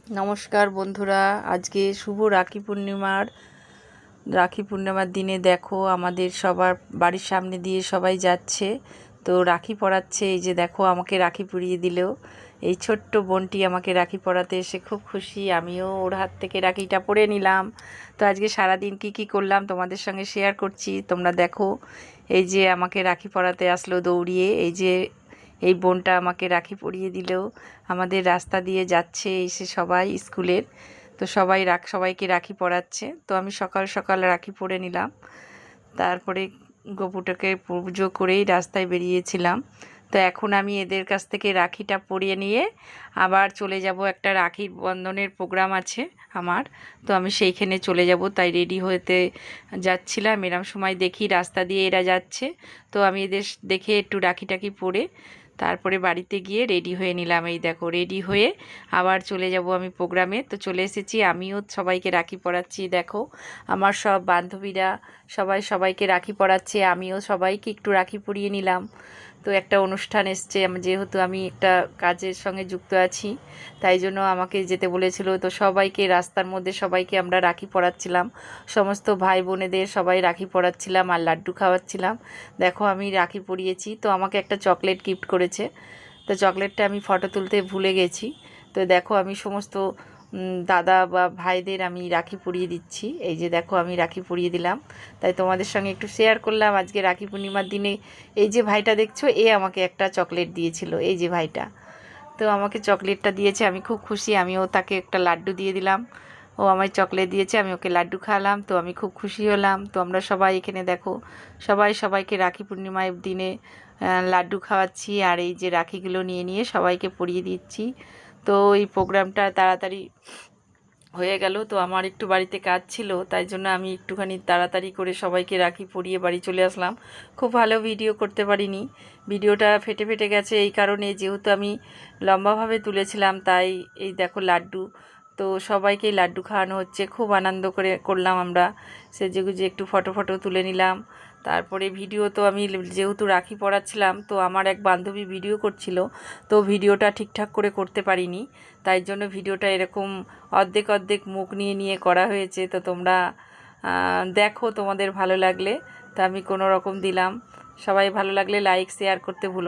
নমস্কার বন্ধুরা, আজকে শুভ রাখি পূর্ণিমার দিনে দেখো আমাদের সবার বাড়ির সামনে দিয়ে সবাই যাচ্ছে। তো রাখি পরাচ্ছে। এই যে দেখো আমাকে রাখি পরিয়ে দিল। এই ছোট্ট বোনটি আমাকে রাখি পরাতে এসে খুব খুশি, আমিও ওর হাত থেকে রাখিটা পরে নিলাম। তো আজকে সারাদিন কি করলাম তোমাদের সঙ্গে শেয়ার করছি, তোমরা দেখো। এই যে আমাকে রাখি পরাতে আসলো দৌড়িয়ে, এই বোনটা আমাকে রাখি পরিয়ে দিল। আমাদের রাস্তা দিয়ে যাচ্ছে এসে সবাই স্কুলের, তো সবাইকে রাখি পরাচ্ছে। তো আমি সকাল সকাল রাখি পরে নিলাম, তারপরে গপুটাকে পুজো করেই রাস্তায় বেরিয়েছিলাম। তো এখন আমি এদের কাছ থেকে রাখিটা পরিয়ে নিয়ে আবার চলে যাব, একটা রাখির বন্ধনের প্রোগ্রাম আছে আমার। তো আমি সেইখানে চলে যাব, তাই রেডি হতে যাচ্ছিলাম। এরম সময় দেখি রাস্তা দিয়ে এরা যাচ্ছে, তো আমি এদের দেখে একটু রাখিটাকি পরে তারপরে বাড়িতে গিয়ে রেডি হয়ে নিলাম। এই দেখো রেডি হয়ে আবার চলে যাব আমি প্রোগ্রামে। তো চলে এসেছি, আমিও সবাইকে রাখি পরাচ্ছি। দেখো আমার সব বান্ধবীরা সবাইকে রাখি পরাচ্ছে, আমিও সবাইকে একটু রাখি পরিয়ে নিলাম। তো একটা অনুষ্ঠান এসছে, যেহেতু আমি একটা কাজের সঙ্গে যুক্ত আছি, তাই জন্য আমাকে যেতে বলেছিল। তো সবাইকে রাস্তার মধ্যে সবাইকে আমরা রাখি পরাচ্ছিলাম, সমস্ত ভাই বোনেদের সবাই রাখি পরাচ্ছিলাম আর লাড্ডু খাওয়াচ্ছিলাম। দেখো আমি রাখি পরিয়েছি, তো আমাকে একটা চকলেট গিফট করেছে। তো চকলেটটা আমি ফটো তুলতে ভুলে গেছি। তো দেখো আমি সমস্ত দাদা বা ভাইদের আমি রাখি পরিয়ে দিচ্ছি। এই যে দেখো আমি রাখি পরিয়ে দিলাম, তাই তোমাদের সঙ্গে একটু শেয়ার করলাম আজকে রাখি পূর্ণিমার দিনে। এই যে ভাইটা দেখছো, আমাকে একটা চকলেট দিয়েছিল, এই যে ভাইটা। তো আমাকে চকলেটটা দিয়েছে, আমি খুব খুশি। আমিও তাকে একটা লাড্ডু দিয়ে দিলাম, ও আমায় চকলেট দিয়েছে, আমি ওকে লাড্ডু খাওয়ালাম। তো আমি খুব খুশি হলাম। তো আমরা সবাই এখানে দেখো সবাইকে রাখি পূর্ণিমার দিনে লাড্ডু খাওয়াচ্ছি, আর এই যে রাখিগুলো নিয়ে নিয়ে সবাইকে পরিয়ে দিচ্ছি। তো এই প্রোগ্রামটা তাড়াতাড়ি হয়ে গেল। তো আমার একটু বাড়িতে কাজ ছিল, তাই জন্য আমি একটুখানি তাড়াতাড়ি করে সবাইকে রাখি পরিয়ে বাড়ি চলে আসলাম। খুব ভালো ভিডিও করতে পারিনি, ভিডিওটা ফেটে গেছে এই কারণে, যেহেতু আমি লম্বাভাবে তুলেছিলাম। তাই এই দেখো লাড্ডু, তো সবাইকেই লাড্ডু খাওয়ানো হচ্ছে, খুব আনন্দ করলাম আমরা। সেজেগুজে একটু ফটো তুলে নিলাম। তারপরে ভিডিও তো আমি যেহেতু রাখি পরাচ্ছিলাম, তো আমার এক বান্ধবী ভিডিও করছিল, তো ভিডিওটা ঠিকঠাক করে করতে পারিনি, তাই জন্য ভিডিওটা এরকম অর্ধেক মুখ নিয়ে করা হয়েছে। তো তোমরা দেখো, তোমাদের ভালো লাগলে। তো আমি কোনো রকম দিলাম। সবাই ভালো লাগলে লাইক শেয়ার করতে ভুলো।